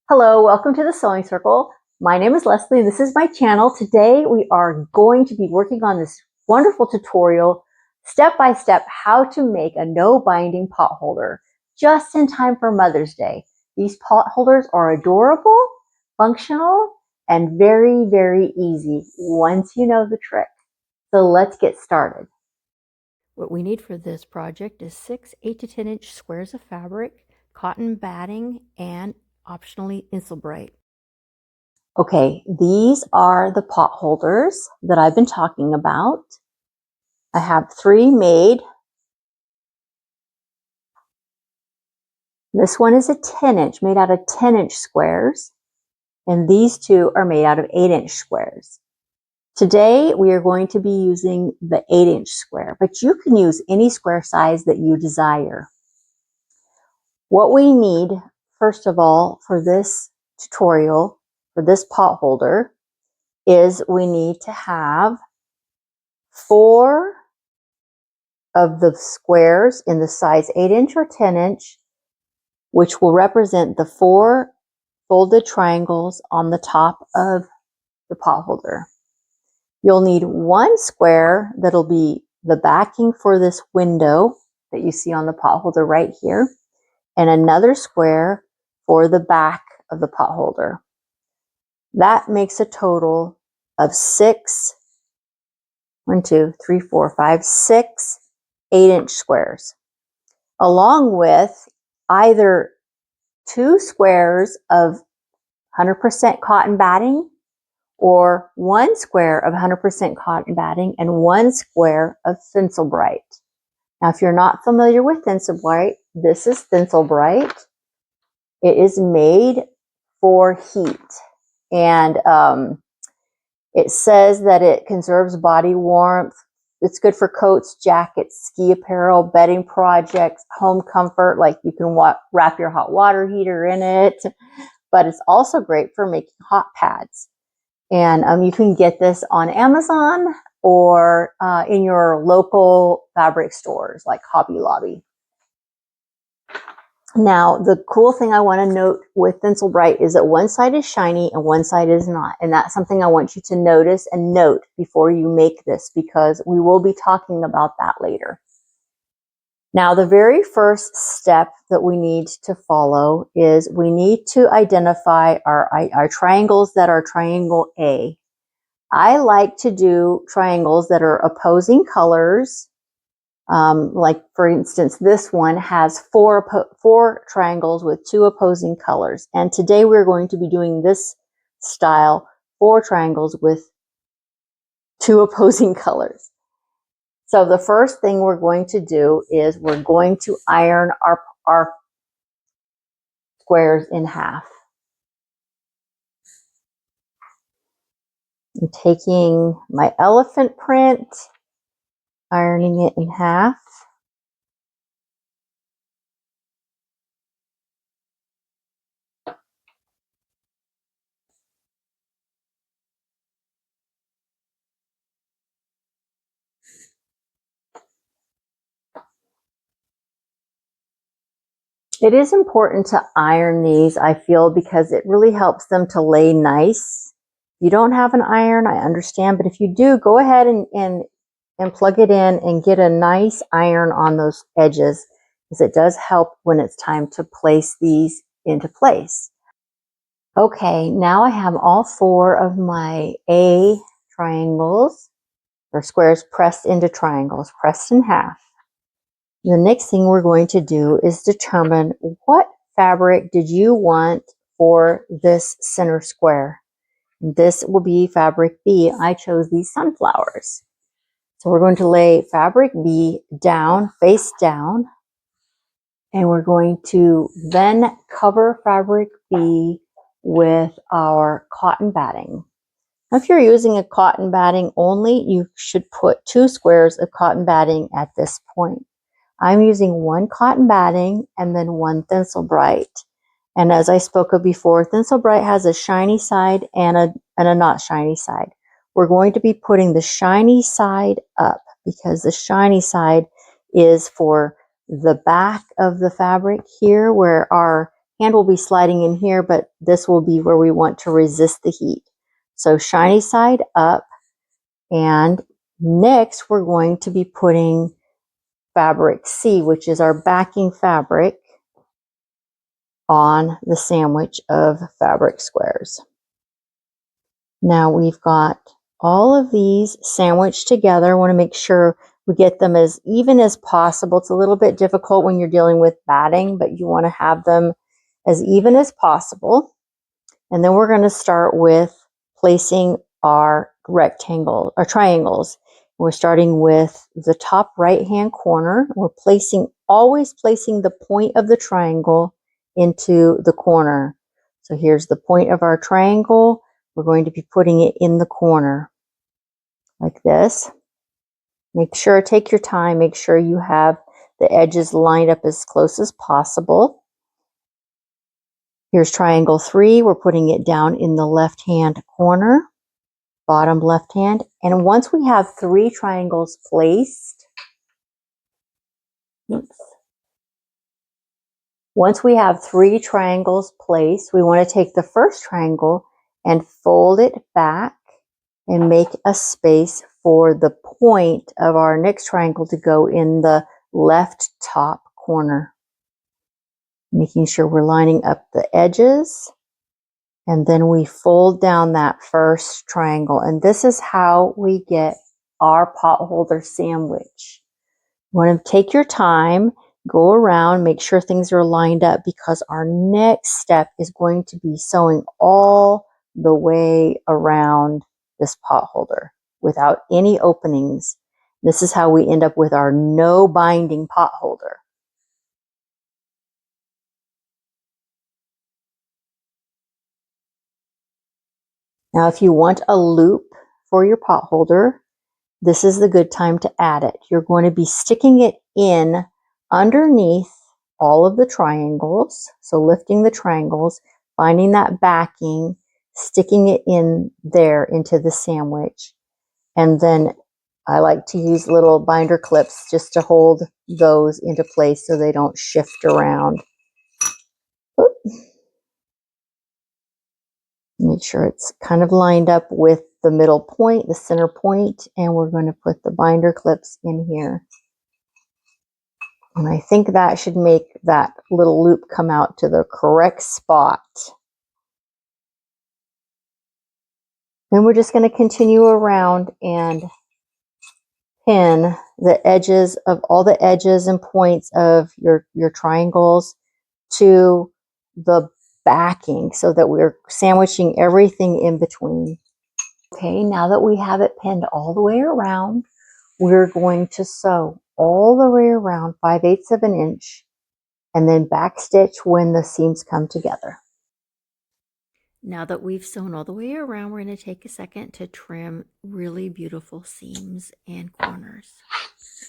Hello, welcome to the Sewing Circle. My name is Leslie and this is my channel. Today we are going to be working on this wonderful tutorial, step by step, how to make a no binding pot holder just in time for Mother's Day. These pot holders are adorable, functional, and very, very easy once you know the trick. So let's get started. What we need for this project is 6 8 to 10 inch squares of fabric, cotton batting, and optionally Insulbright. Okay, these are the pot holders that I've been talking about. I have 3 made. This one is a 10-inch, made out of 10-inch squares, and these 2 are made out of 8-inch squares. Today, we are going to be using the 8-inch square, but you can use any square size that you desire. What we need, first of all, for this tutorial, for this pot holder, is we need to have 4 of the squares in the size 8-inch or 10-inch, which will represent the 4 folded triangles on the top of the pot holder. You'll need 1 square that'll be the backing for this window that you see on the pot holder right here, and another square for the back of the pot holder. That makes a total of 6, 6 8-inch squares, along with either 2 squares of 100% cotton batting or 1 square of 100% cotton batting and 1 square of Insulbright. Now, if you're not familiar with Insulbright, this is Insulbright. It is made for heat, and it says that it conserves body warmth. It's good for coats, jackets, ski apparel, bedding projects, home comfort, like you can wrap your hot water heater in it, but it's also great for making hot pads. And you can get this on Amazon or in your local fabric stores like Hobby Lobby. Now, the cool thing I want to note with Insulbright is that one side is shiny and one side is not. And that's something I want you to notice and note before you make this, because we will be talking about that later. Now, the very first step that we need to follow is we need to identify our triangles that are triangle A. I like to do triangles that are opposing colors. Like for instance, this one has 4 triangles with 2 opposing colors. And today we're going to be doing this style, 4 triangles with 2 opposing colors. So the first thing we're going to do is we're going to iron our squares in half. I'm taking my elephant print, ironing it in half. It is important to iron these, I feel, because it really helps them to lay nice. If you don't have an iron, I understand, but if you do, go ahead and plug it in and get a nice iron on those edges, because it does help when it's time to place these into place. Okay, now I have all 4 of my A triangles or squares pressed into triangles, pressed in half. The next thing we're going to do is determine what fabric did you want for this center square. This will be fabric B. I chose these sunflowers. So we're going to lay fabric B down, face down, and we're going to then cover fabric B with our cotton batting. Now, if you're using a cotton batting only, you should put 2 squares of cotton batting at this point. I'm using 1 cotton batting and then 1 Insulbright. And as I spoke of before, Insulbright has a shiny side and a not shiny side. We're going to be putting the shiny side up because the shiny side is for the back of the fabric here where our hand will be sliding in here, but this will be where we want to resist the heat. So shiny side up, and next we're going to be putting fabric C, which is our backing fabric, on the sandwich of fabric squares. Now we've got all of these sandwiched together. I want to make sure we get them as even as possible. It's a little bit difficult when you're dealing with batting, but you want to have them as even as possible. And then we're going to start with placing our rectangles or triangles. We're starting with the top right hand corner. We're always placing the point of the triangle into the corner. So here's the point of our triangle. We're going to be putting it in the corner like this. Take your time, make sure you have the edges lined up as close as possible. Here's triangle 3. We're putting it down in the left-hand corner, bottom left hand. And once we have 3 triangles placed, once we have 3 triangles placed, we want to take the first triangle and fold it back and make a space for the point of our next triangle to go in the left top corner. Making sure we're lining up the edges, and then we fold down that first triangle. And this is how we get our potholder sandwich. You want to take your time, go around, make sure things are lined up, because our next step is going to be sewing all the way around this potholder without any openings. This is how we end up with our no binding potholder. Now, if you want a loop for your potholder, this is the good time to add it. You're going to be sticking it in underneath all of the triangles. So lifting the triangles, finding that backing, sticking it in there into the sandwich. And then I like to use little binder clips just to hold those into place so they don't shift around. Make sure it's kind of lined up with the middle point, the center point, and we're going to put the binder clips in here. And I think that should make that little loop come out to the correct spot. Then we're just going to continue around and pin the edges of all the edges and points of your triangles to the backing so that we're sandwiching everything in between. Okay, now that we have it pinned all the way around, we're going to sew all the way around 5/8 of an inch and then backstitch when the seams come together. Now that we've sewn all the way around, we're going to take a second to trim really beautiful seams and corners.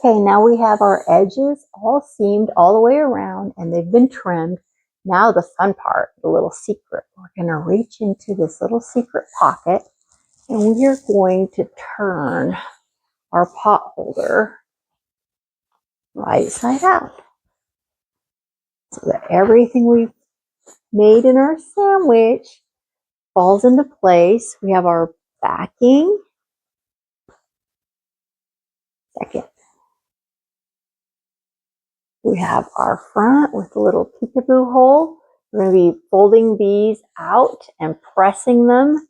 Okay, now we have our edges all seamed all the way around and they've been trimmed. Now the fun part, the little secret. We're going to reach into this little secret pocket and we are going to turn our potholder right side out so that everything we've made in our sandwich falls into place. We have our backing. Second, we have our front with a little peekaboo hole. We're going to be folding these out and pressing them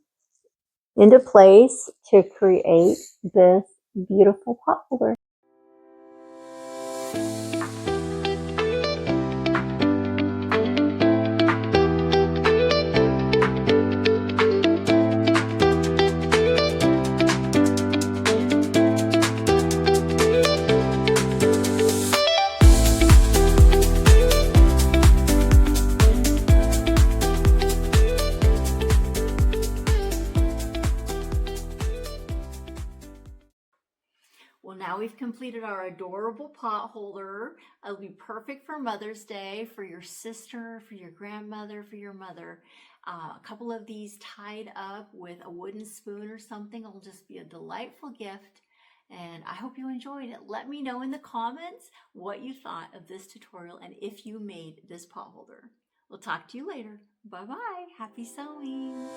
into place to create this beautiful potholder. Well, now we've completed our adorable potholder. It'll be perfect for Mother's Day, for your sister, for your grandmother, for your mother. A couple of these tied up with a wooden spoon or something will just be a delightful gift. And I hope you enjoyed it. Let me know in the comments what you thought of this tutorial and if you made this potholder. We'll talk to you later. Bye-bye. Happy sewing.